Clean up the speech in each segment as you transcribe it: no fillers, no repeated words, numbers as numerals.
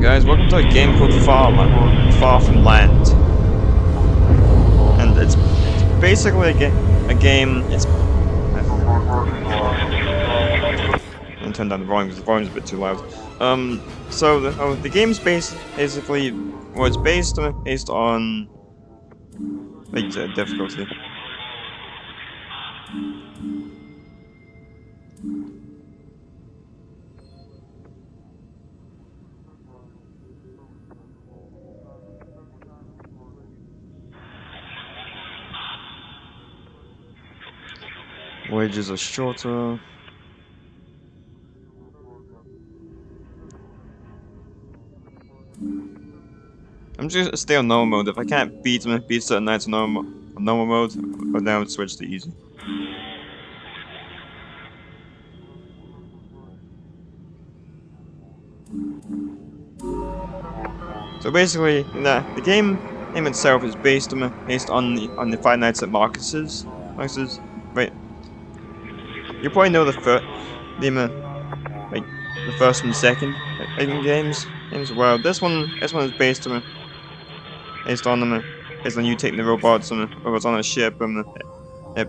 guys, welcome to a game called Far From Land. And it's basically a game, I'm turn down the volume because the volume's a bit too loud. So the game's basically, well, it's based on, like, difficulty. Wages are shorter. I'm just gonna stay on normal mode. If I can't beat certain nights on normal mode, I'll now switch to easy. So basically, the game name itself is based on the Five Nights at Marcus's. Right? You probably know the first and second games. Well, this one is based on you taking the robots on a ship uh,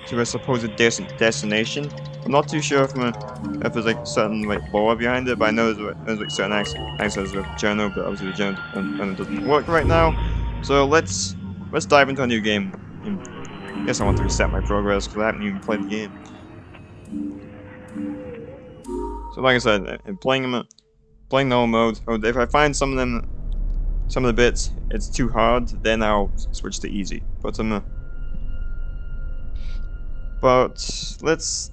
to a supposed destination. I'm not too sure if there's like certain like lore behind it, but I know there's like certain access of journal, but obviously the journal and it doesn't work right now. So let's dive into a new game. I guess I want to reset my progress because I haven't even played the game. So like I said, I'm playing normal mode. If I find some of the bits it's too hard, then I'll switch to easy. But let's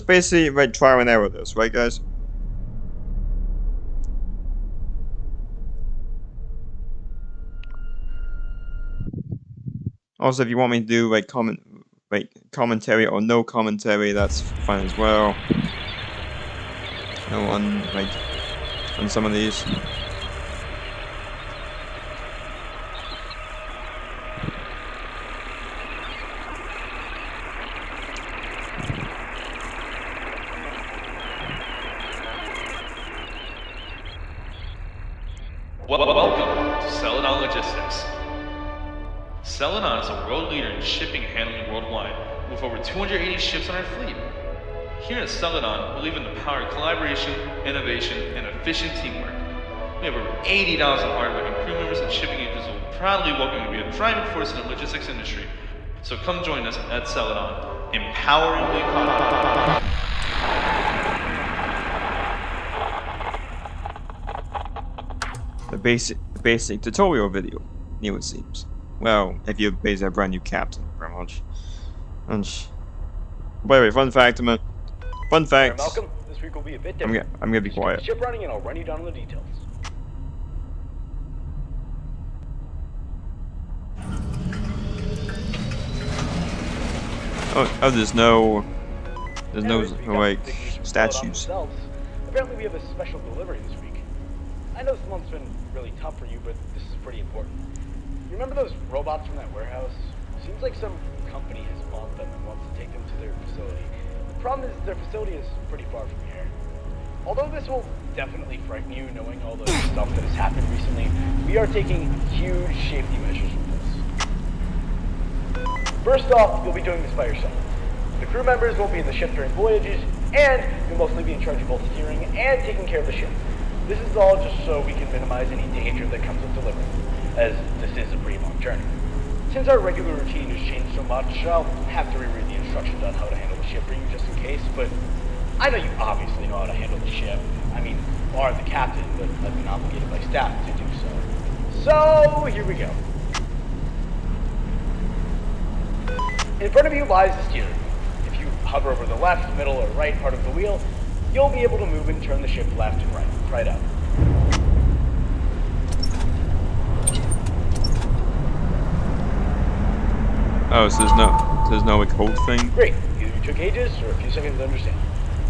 basically try and error this, right, guys? Also, if you want me to do commentary or no commentary, that's fine as well. No one on some of these. Welcome to Celadon Logistics. Celadon is a world leader in shipping and handling worldwide, with over 280 ships on our fleet. Here at Celadon, we believe in the power of collaboration, innovation, and efficient teamwork. We have over 80,000 hardworking crew members and shipping agents who will proudly welcome you to be a driving force in the logistics industry. So come join us at Celadon, empowering the economy. The basic tutorial video, new it seems. Well, if you're basically a brand new captain, pretty much. And by the way, fun fact. Malcolm, this week will be a bit different. I'm gonna be quiet. Ship running, and I'll run you down on the details. There's no like statues. Apparently, we have a special delivery this week. I know this month's been really tough for you, but this is pretty important. You remember those robots from that warehouse? Seems like some company has bought them and wants to take them to their facility. The problem is their facility is pretty far from here. Although this will definitely frighten you, knowing all the stuff that has happened recently, we are taking huge safety measures with this. First off, you'll be doing this by yourself. The crew members won't be in the ship during voyages, and you'll mostly be in charge of both steering and taking care of the ship. This is all just so we can minimize any danger that comes with delivery, as this is a pretty long journey. Since our regular routine has changed so much, I'll have to reread the instructions on how to handle the ship for you just in case, but I know you obviously know how to handle the ship. I mean, you are the captain, but I've been obligated by staff to do so. So, here we go. In front of you lies the steering wheel. If you hover over the left, middle, or right part of the wheel, you'll be able to move and turn the ship left and right out. Oh, so there's no like hold thing? Great. Either you took ages or a few seconds to understand.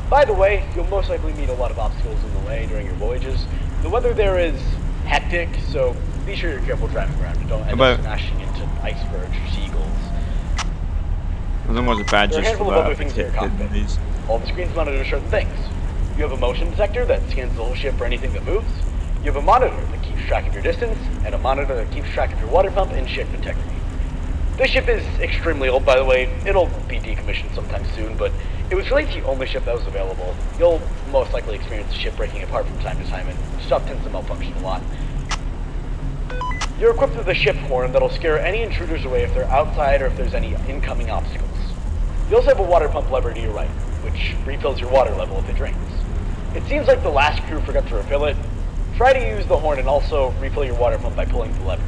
By the way, you'll most likely meet a lot of obstacles in the way during your voyages. The weather there is hectic, so be sure you're careful driving around and don't end up smashing into icebergs or seagulls. There's almost a badge there are a just handful for of that. other things in your cockpit. All the screens monitor certain things. You have a motion detector that scans the whole ship for anything that moves. You have a monitor that keeps track of your distance, and a monitor that keeps track of your water pump and ship integrity. This ship is extremely old, by the way. It'll be decommissioned sometime soon, but it was really the only ship that was available. You'll most likely experience the ship breaking apart from time to time, and stuff tends to malfunction a lot. You're equipped with a ship horn that'll scare any intruders away if they're outside or if there's any incoming obstacles. You also have a water pump lever to your right, which refills your water level if it drains. It seems like the last crew forgot to refill it. Try to use the horn and also refill your water pump by pulling the lever.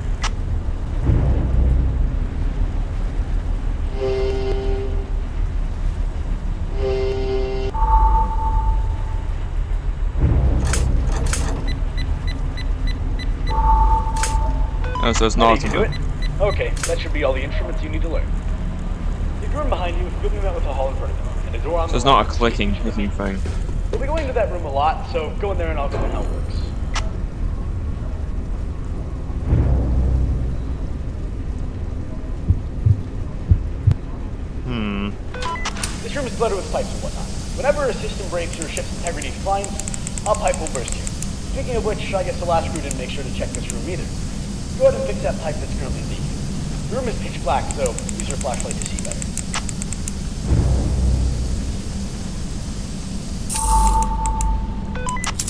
Oh, so it's Ready not. to do it? Okay, that should be all the instruments you need to learn. The room behind you, you'll be met with a hall in front of you, and a door on So the it's not a left. clicking thing. We'll be going to that room a lot, so go in there and I'll explain how it works. This room is flooded with pipes and whatnot. Whenever a system breaks or a ship's integrity declines, a pipe will burst here. Speaking of which, I guess the last crew didn't make sure to check this room either. Go ahead and fix that pipe that's currently leaking. The room is pitch black, so use your flashlight to see better.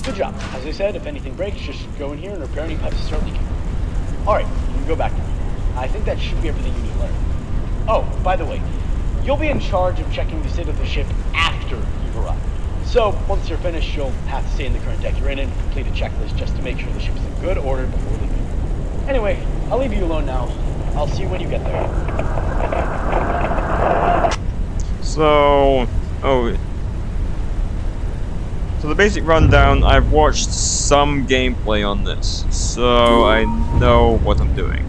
Good job. As I said, if anything breaks, just go in here and repair any pipes that start leaking. Alright, you can go back now. I think that should be everything you need to learn. Oh, by the way, you'll be in charge of checking the state of the ship after you've arrived. So, once you're finished, you'll have to stay in the current deck you're in and complete a checklist just to make sure the ship's in good order before leaving. Anyway, I'll leave you alone now. I'll see you when you get there. So, so the basic rundown, I've watched some gameplay on this, so I know what I'm doing.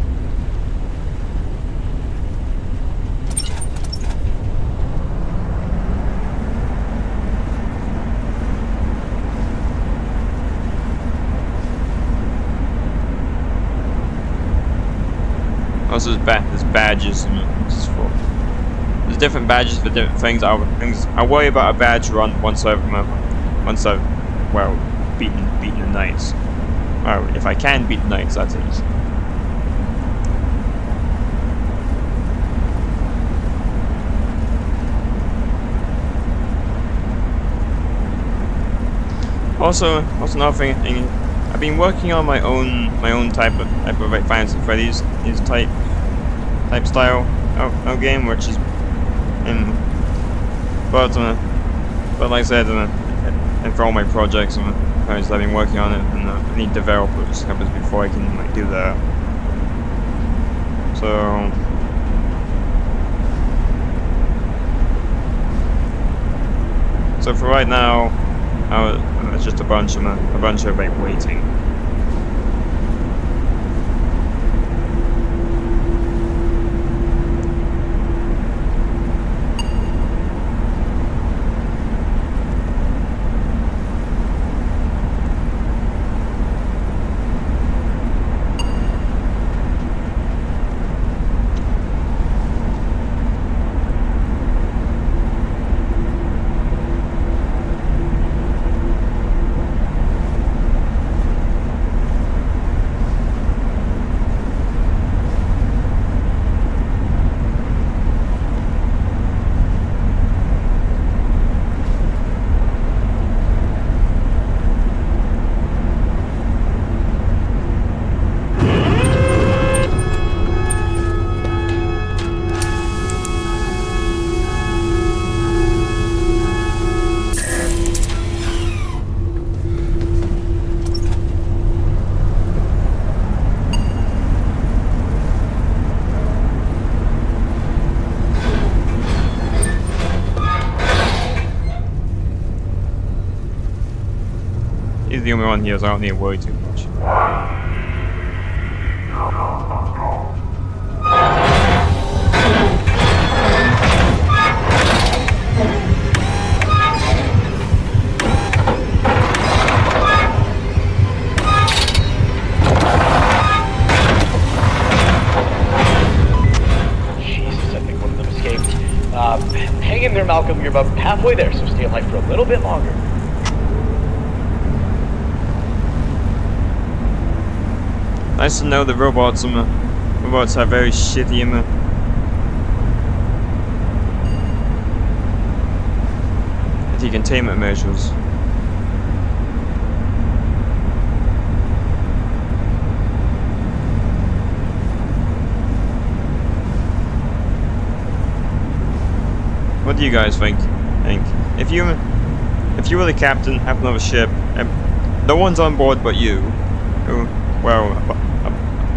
Also, there's badges and there's different badges for different things. I worry about a badge run once I've beaten the knights. Well, if I can beat the knights, that is. Also another thing. I've been working on my own type of like Fantasy Freddy's type style of game, which is but like I said, and for all my projects and I've been working on it, and I need developers before I can like do that. So for right now, it's just a bunch of like waiting. He's the only one here, so I don't need to worry too much. Jesus, I think one of them escaped. Hang in there, Malcolm. You're about halfway there, so stay alive for a little bit longer. Nice to know the robots have very shitty anti-containment measures. What do you guys think? If you were the captain, have another ship, and no one's on board but you, well,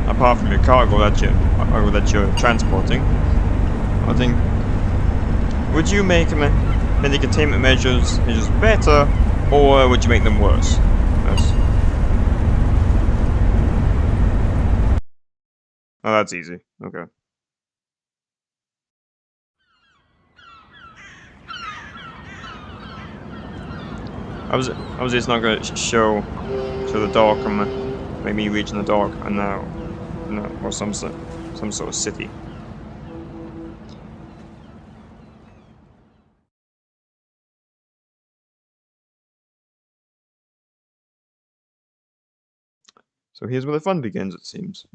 apart from your cargo that you're transporting, I think, would you make any containment measures better, or would you make them worse? Yes. Oh, that's easy. Okay. I was just not gonna show the dock and make me reaching the dock and now, or some sort of city. So here's where the fun begins, it seems.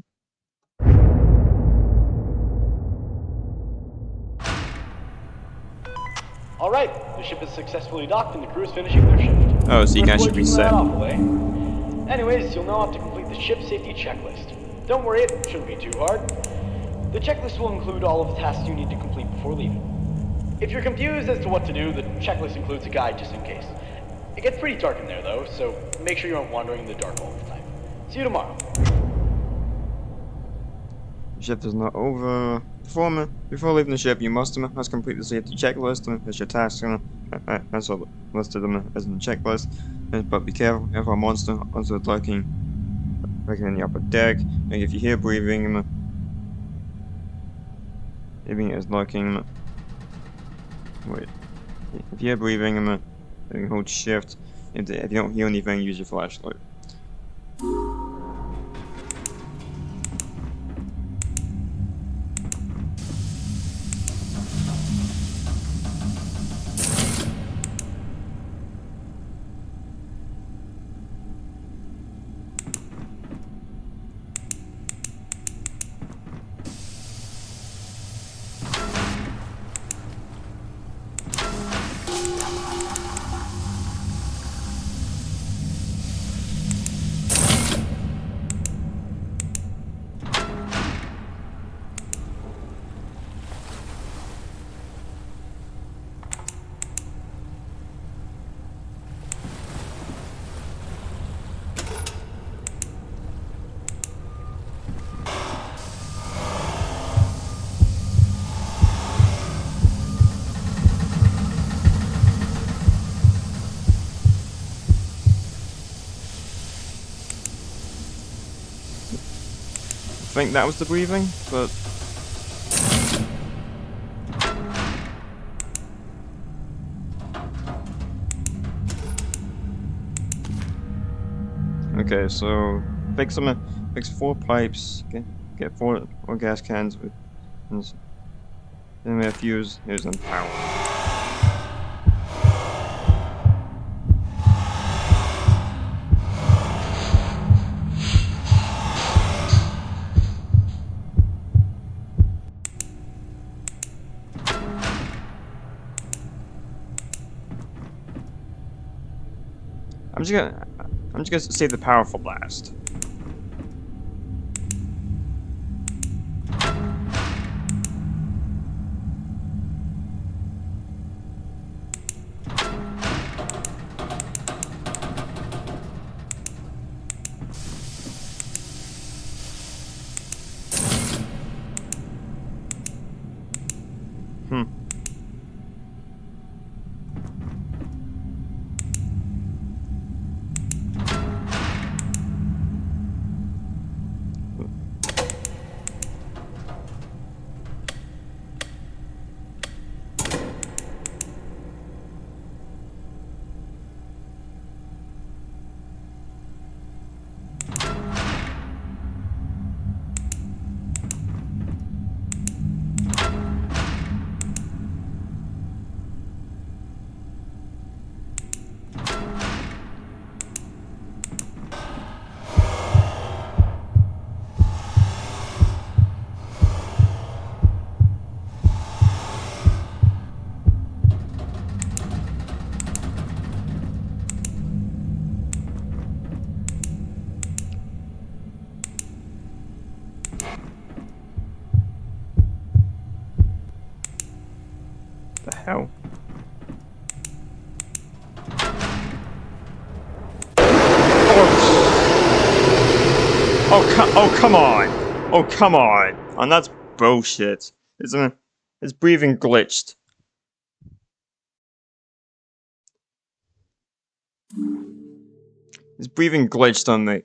All right, the ship is successfully docked and the crew is finishing their shift. Oh, so you can actually Keeping that reset. off the way. Anyways, you'll now have to complete the ship safety checklist. Don't worry, it shouldn't be too hard. The checklist will include all of the tasks you need to complete before leaving. If you're confused as to what to do, the checklist includes a guide just in case. It gets pretty dark in there though, so make sure you aren't wandering in the dark all the time. See you tomorrow. The shift is not over. Before leaving the ship, you must complete the safety checklist. As your task, as listed as in the checklist. But be careful if a monster also lurking in the upper deck. And if you hear breathing, is lurking. Wait. If you hear breathing, then hold shift. If you don't hear anything, use your flashlight. I think that was the breathing, but okay, so fix 4 pipes, get 4 gas cans with, and then we have fuse, here's on power. I'm just gonna save the powerful blast. hell? Oh, come on! Oh, come on! And that's bullshit. His breathing glitched. His breathing glitched on me.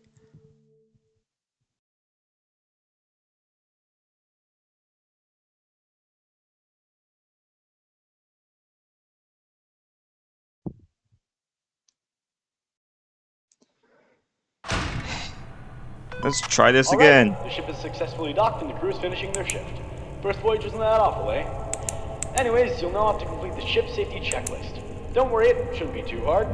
Let's try this All right, again. the ship is successfully docked and the crew is finishing their shift. First voyage wasn't that awful, eh? Anyways, you'll now have to complete the ship safety checklist. Don't worry, it shouldn't be too hard.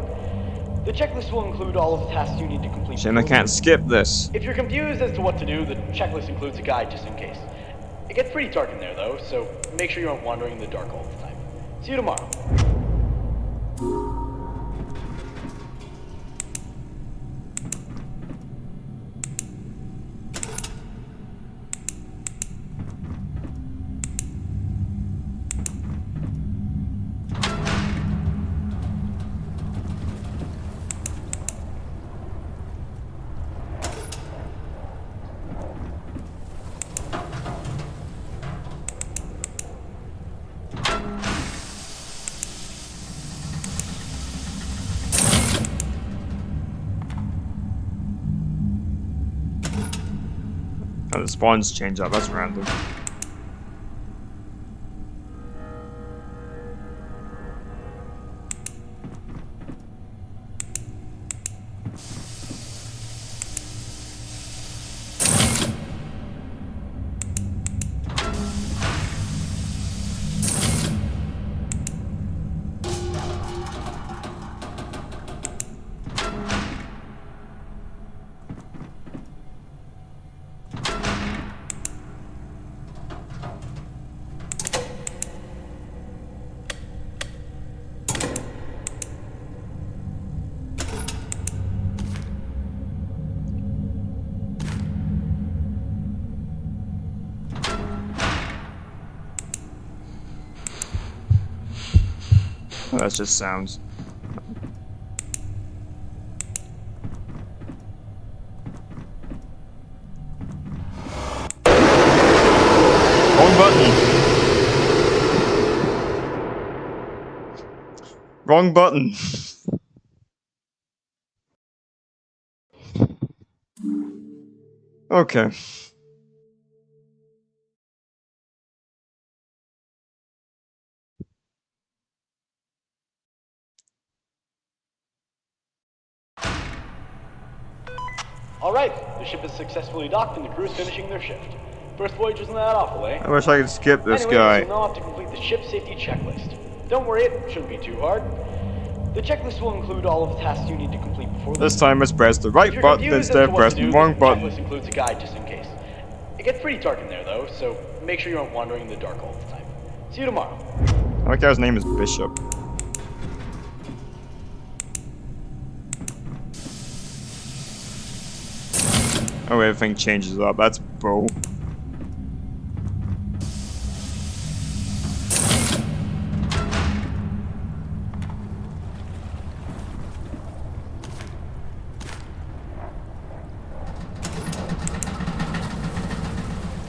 The checklist will include all of the tasks you need to complete. Shame I can't skip this. If you're confused as to what to do, the checklist includes a guide just in case. It gets pretty dark in there though, so make sure you aren't wandering in the dark all the time. See you tomorrow. Oh, the spawns change up, that's random. Oh, that's just sounds. Wrong button. Wrong button. Okay. Alright, the ship is successfully docked and the crew is finishing their shift. First voyage wasn't that awful, eh? I wish I could skip this Anyways, guy. you'll now have to complete the ship safety checklist. Don't worry, it shouldn't be too hard. The checklist will include all of the tasks you need to complete before This time let's press the right button instead of pressing the wrong button. The checklist includes a guide just in case. It gets pretty dark in there though, so make sure you aren't wandering in the dark all the time. See you tomorrow. I like how his name is Bishop. Oh, everything changes up. That's bull.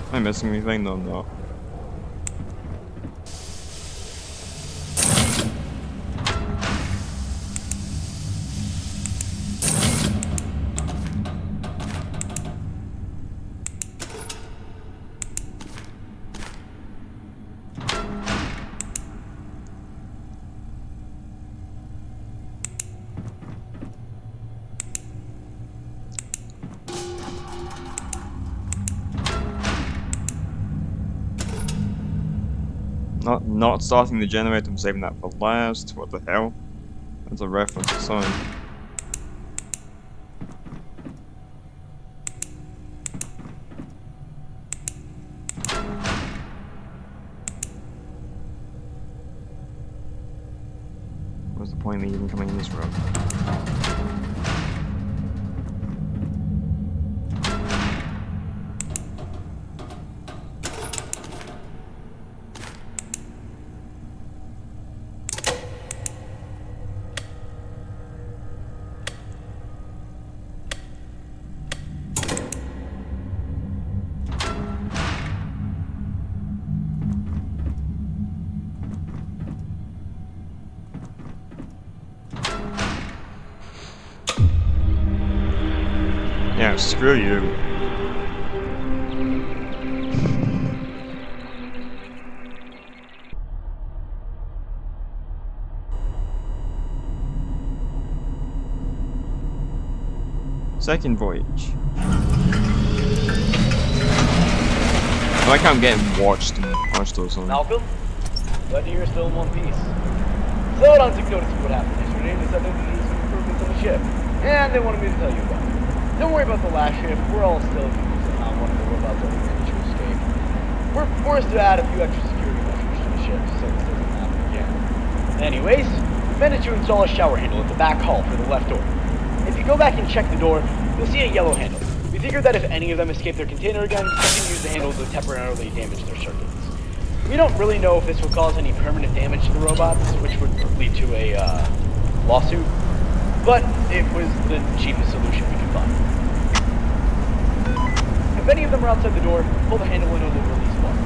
Am I missing anything? No, I'm not. Not starting the generator, I'm saving that for last. What the hell? That's a reference to something. What's the point of me even coming in this room? Yeah, screw you. Second voyage. I like how I'm getting watched or something. Malcolm? Glad to hear you're still in one piece. Celadon took notice of what happened yesterday and decided to do some improvements on the ship. And they wanted me to tell you about it. Don't worry about the last shift. We're all still confused on how one of the robots ever managed to escape. We're forced to add a few extra security measures to the ship so this doesn't happen again. Anyways, we managed to install a shower handle at the back hall for the left door. If you go back and check the door, you'll see a yellow handle. We figured that if any of them escape their container again, we can use the handle to temporarily damage their circuits. We don't really know if this will cause any permanent damage to the robots, which would lead to a lawsuit, but it was the cheapest solution we could find. If any of them are outside the door, pull the handle and it will release water,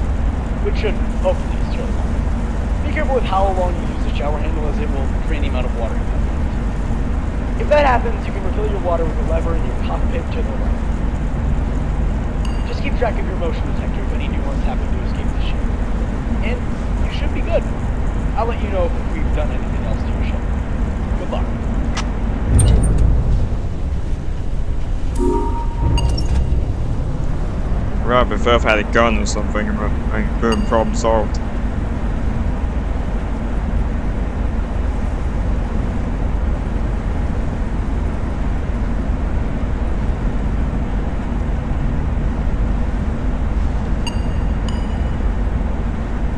which should hopefully destroy them. Be careful with how long you use the shower handle, as it will drain the amount of water you have left. If that happens, you can refill your water with a lever in your cockpit to the right. Just keep track of your motion detector if any new ones happen to escape the ship. And you should be good. I'll let you know if we've done anything else to your ship. Good luck. Right, but if Earth had a gun or something, and boom, problem solved.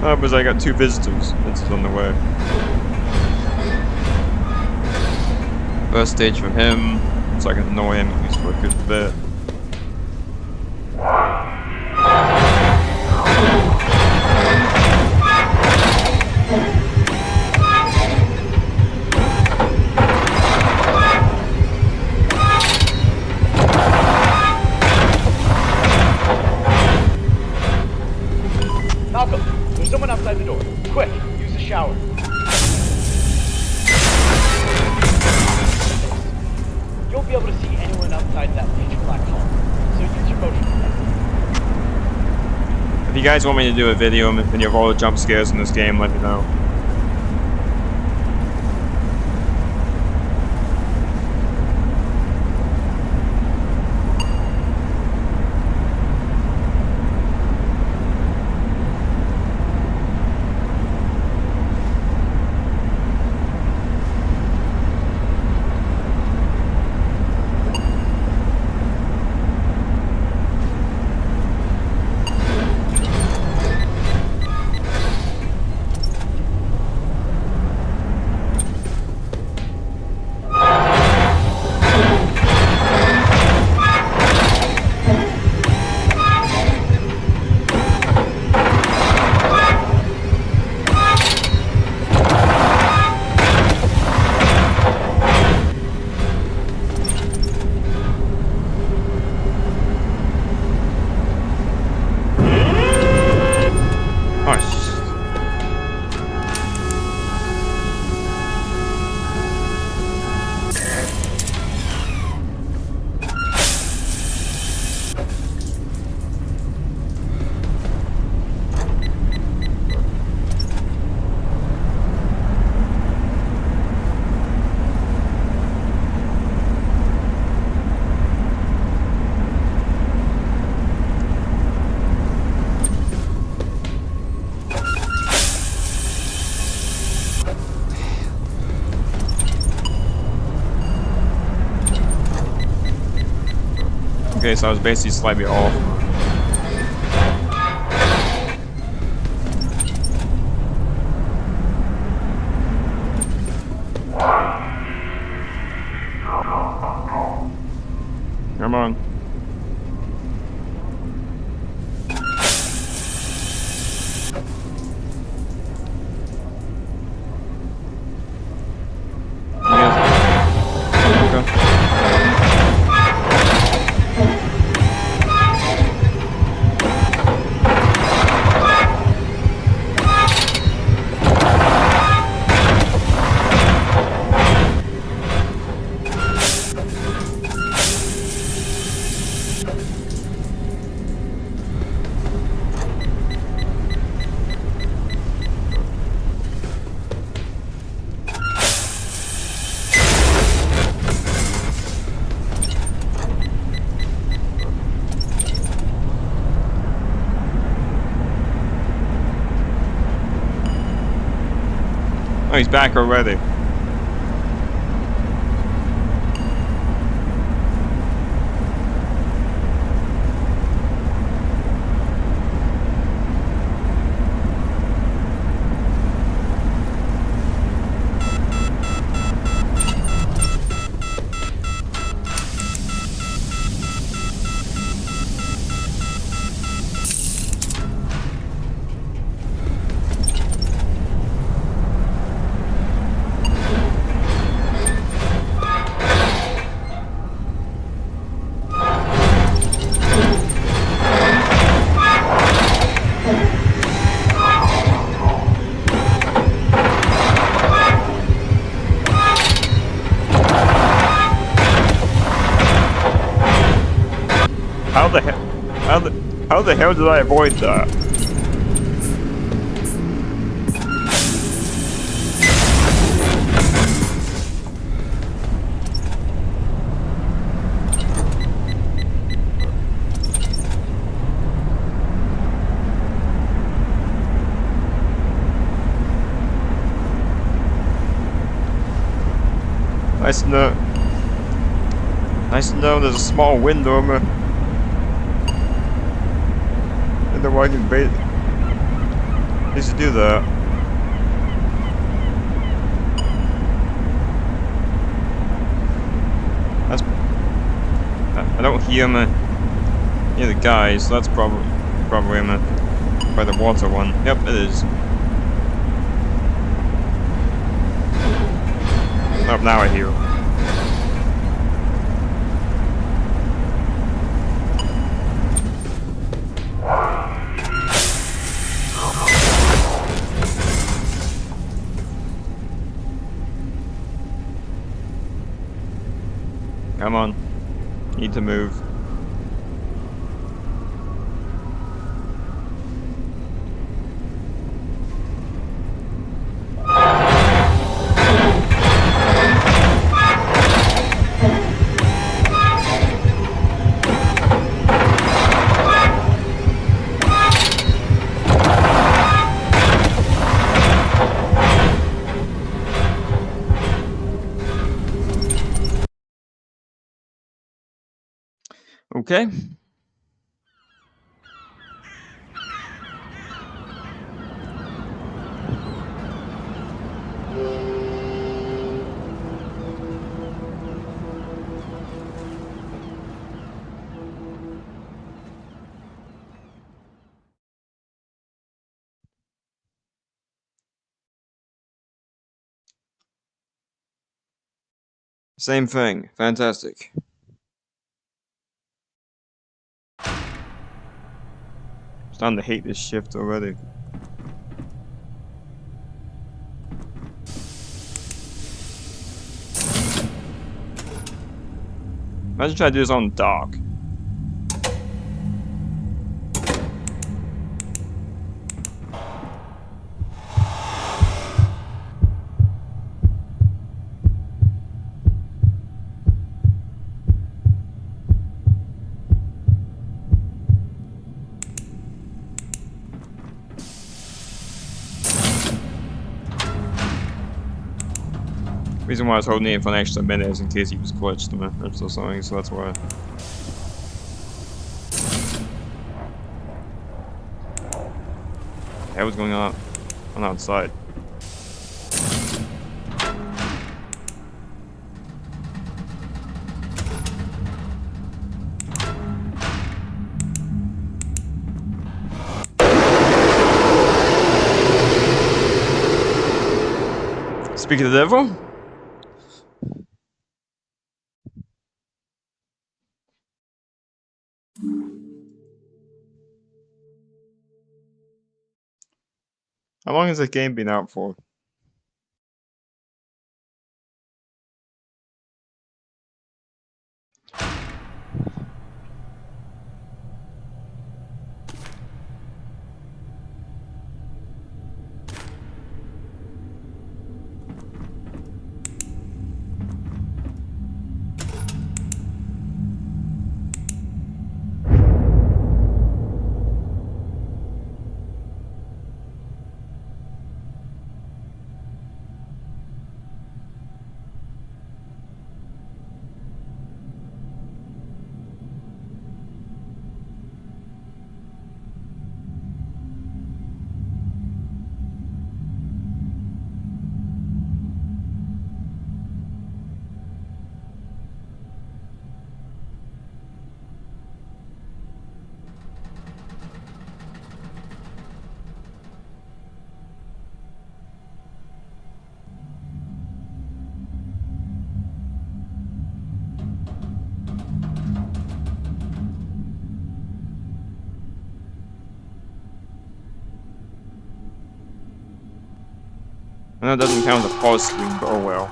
Oh, because I got 2 visitors. It's on the way. First stage for him, so I can annoy him at least for a good bit. Malcolm, there's someone outside the door. Quick, use the shower. You'll be able to see anyone outside that pitch black hall, so use your motion detector. If you guys want me to do a video and you have all the jump scares in this game, let me know. Okay, so I was basically slightly off. Come on. Oh, he's back already. How the hell? How the hell did I avoid that? Nice to know. Nice to know there's a small window in the way I can bait. Needs to do that. That's. I don't hear him near the guys. So that's probably him by the water one. Yep, it is. Oh, now I hear him. Come on. Need to move. Okay. Same thing. Fantastic. Starting to hate this shift already. Imagine trying to do this on dark. Reason why I was holding it for an extra minute is in case he was glitched or something, so that's why. What was going on outside? Speak of the devil? How long has the game been out for? I know it doesn't count as a pause screen, but oh well.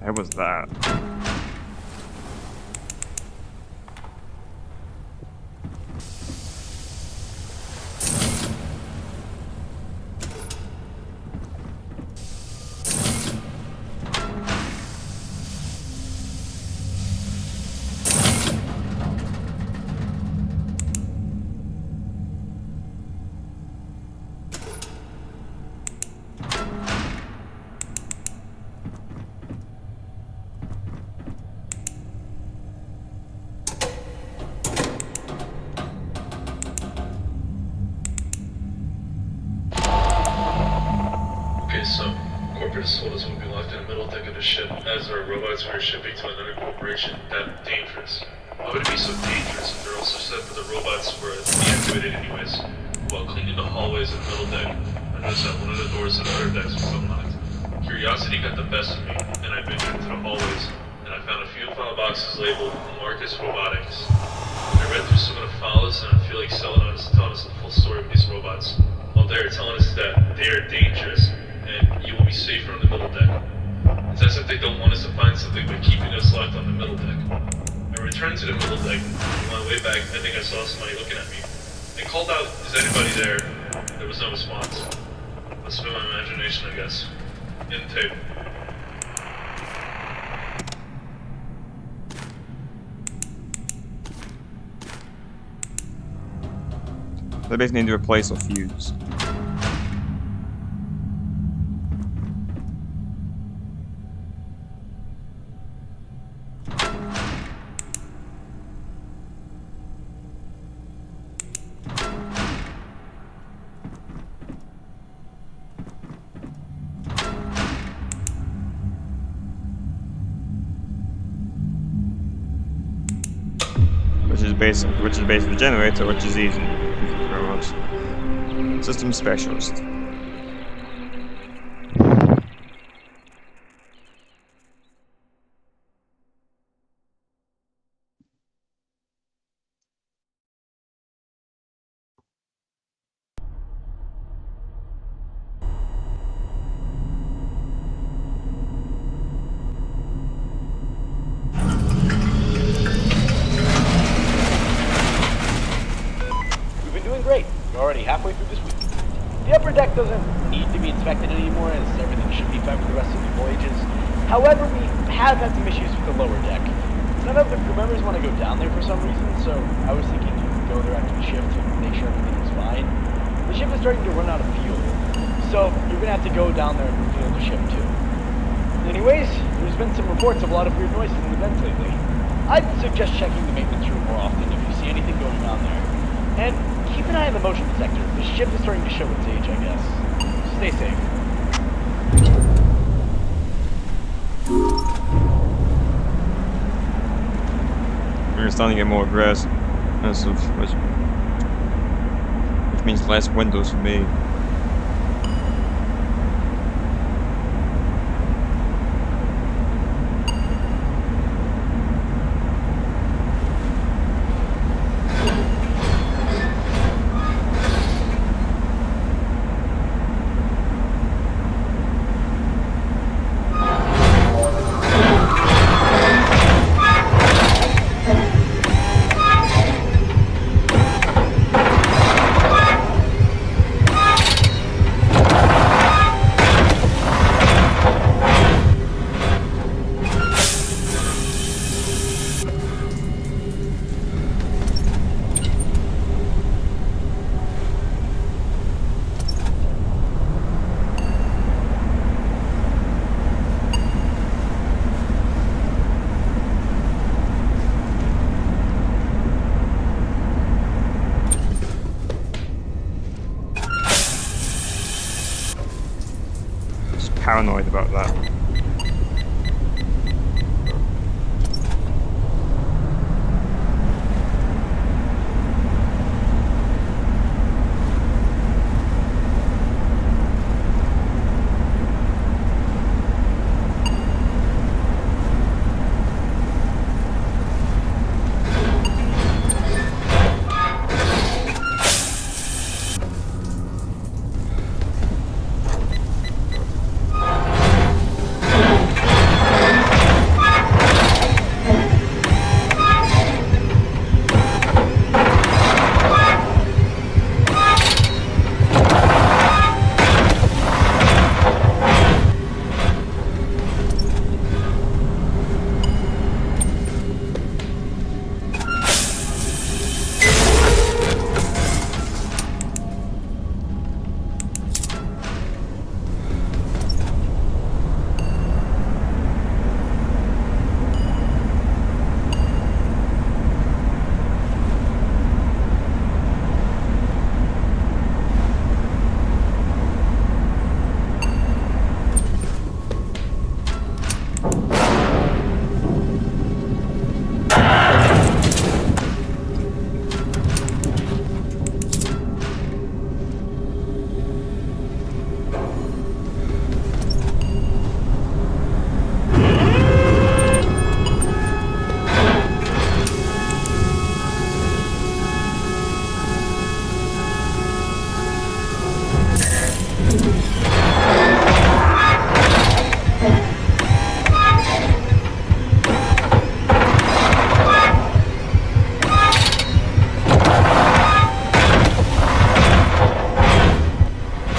How was that? Okay, so corporate has told us we'll be locked in the middle deck of the ship as our robots are shipping to another corporation. That's dangerous. Why would it be so dangerous if they're also said that the robots were deactivated anyways? While cleaning the hallways in the middle deck, I noticed that one of the doors to the other decks was unlocked. Curiosity got the best of me, and I ventured into the hallways, and I found a few file boxes labeled Marcus Robotics. I read through some of the files, and I feel like Celadon is telling us the full story of these robots. While they're telling us that they are dangerous, and you will be safer on the middle deck. It's as if they don't want us to find something by keeping us locked on the middle deck. I returned to the middle deck, and on my way back, I think I saw somebody looking at me. I called out, "Is anybody there?" There was no response. Must have been my imagination, I guess. End tape. They basically need to replace a fuse. Which is basically the generator, which is easy. System specialist. Great, we're already halfway through this week. The upper deck doesn't need to be inspected anymore, as everything should be fine for the rest of the voyages. However, we have had some issues with the lower deck. None of the crew members want to go down there for some reason, so I was thinking you could go there after the shift to make sure everything is fine. The ship is starting to run out of fuel, so you're going to have to go down there and refuel the ship too. Anyways, there's been some reports of a lot of weird noises in the vents lately. I'd suggest checking the maintenance room more often if you see anything going on there. And keep an eye on the motion detector. The ship is starting to show its age, I guess. Stay safe. We're starting to get more aggressive, which means less windows for me. Paranoid about that.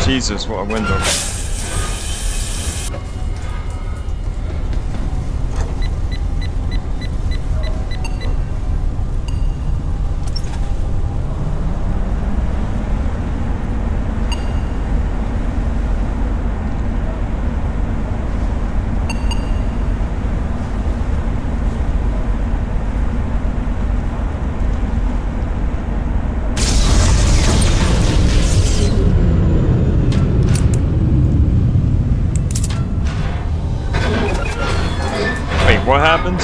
Jesus, what a window. Wait, what happened?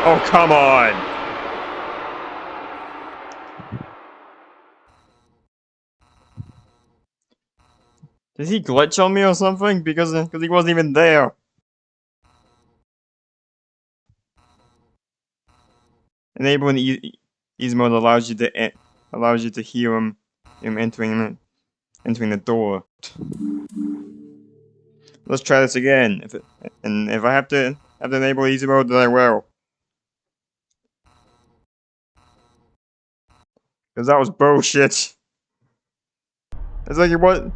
Oh, come on! Did he glitch on me or something? Because he wasn't even there. Enabling easy mode allows you to hear him entering the door. Let's try this again. If I have to enable easy mode, then I will. Cause that was bullshit. It's like he wasn't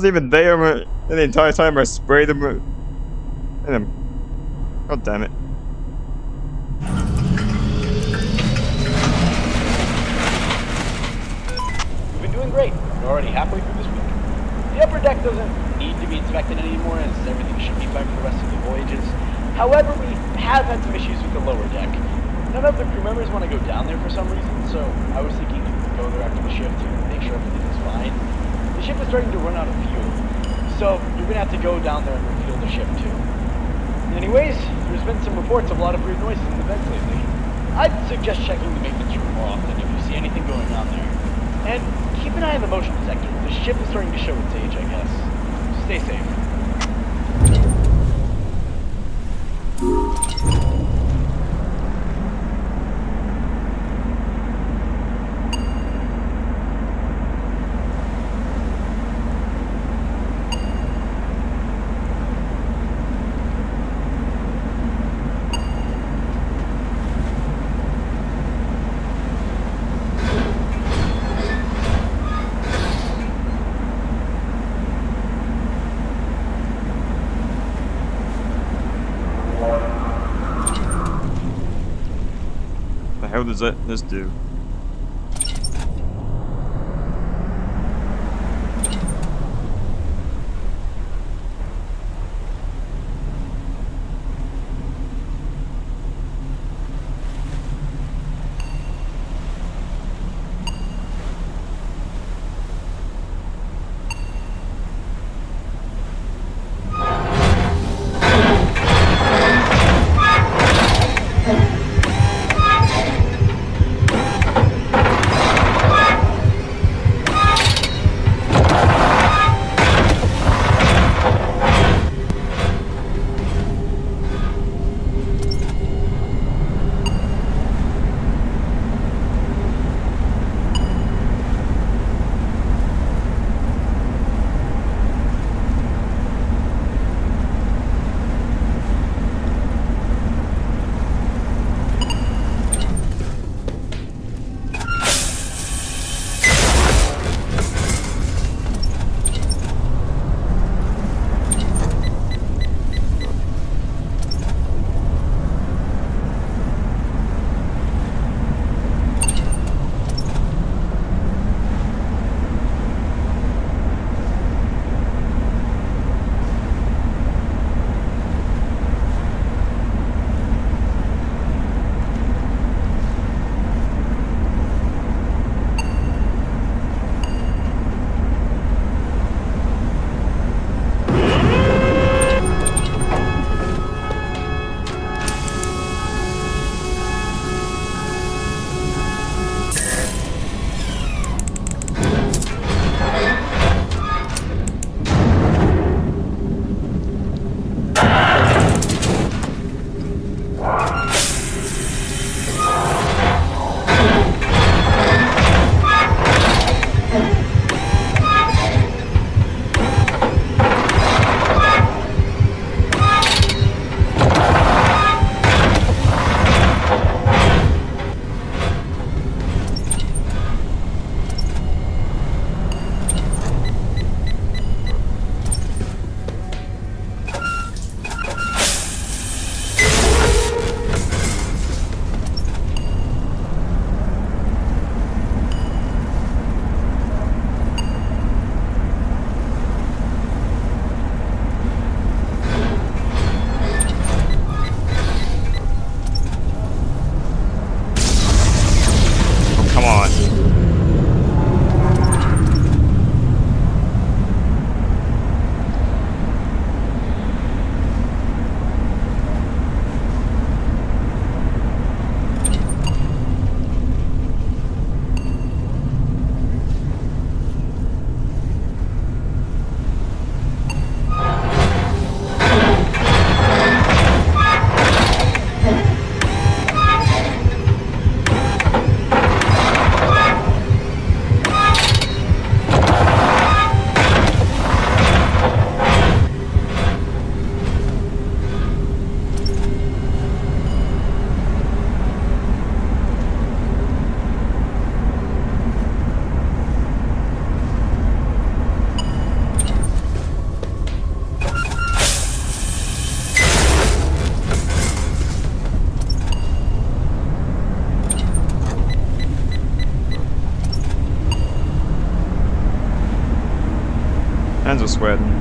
even there the entire time I sprayed him. God damn it. We've been doing great. We're already halfway through this week. The upper deck doesn't need to be inspected anymore, as everything should be fine for the rest of the voyages. However, we have had some issues with the lower deck. None of the crew members want to go down there for some reason, so I was thinking you could go there after the shift to make sure everything is fine. The ship is starting to run out of fuel, so you're going to have to go down there and refuel the ship too. Anyways, there's been some reports of a lot of weird noises in the vents lately. I'd suggest checking the maintenance room more often if you see anything going on there. And keep an eye on the motion detector. The ship is starting to show its age, I guess. Stay safe. The hell does this do? are sweating.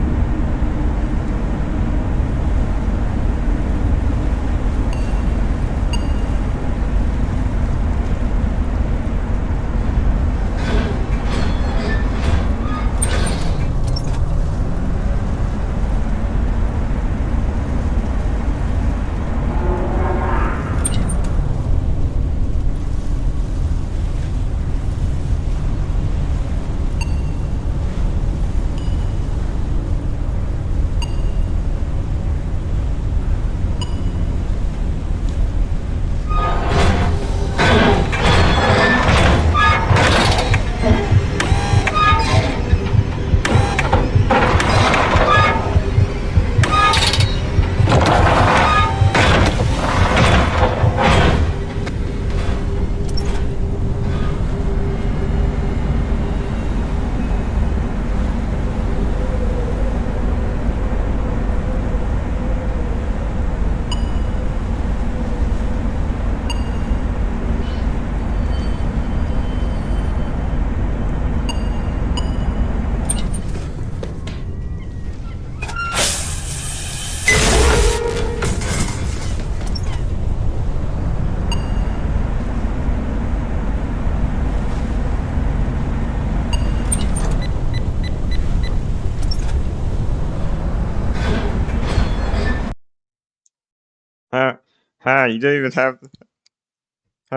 You don't even have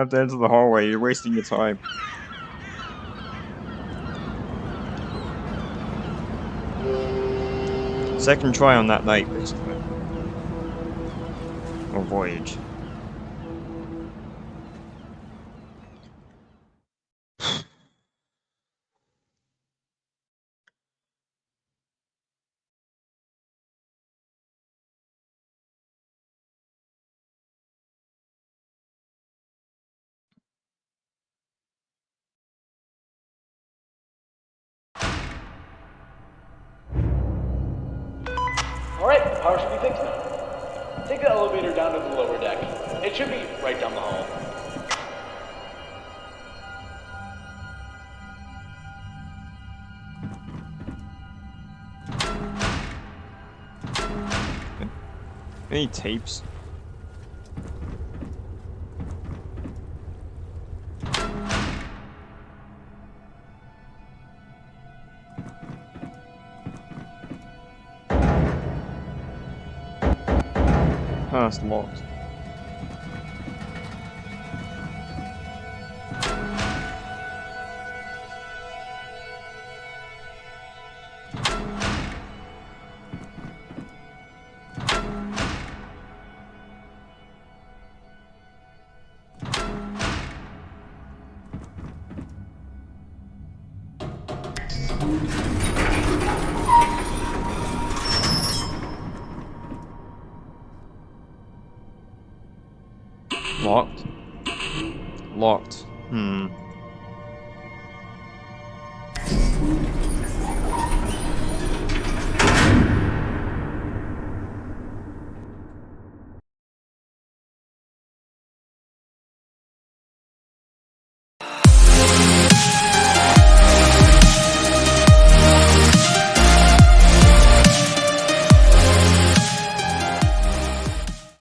to enter the hallway. You're wasting your time. Second try on that night, basically. Or voyage. Alright, the power should be fixed now. Take the elevator down to the lower deck. It should be right down the hall. Any tapes? Ah, it's locked. Locked? Locked.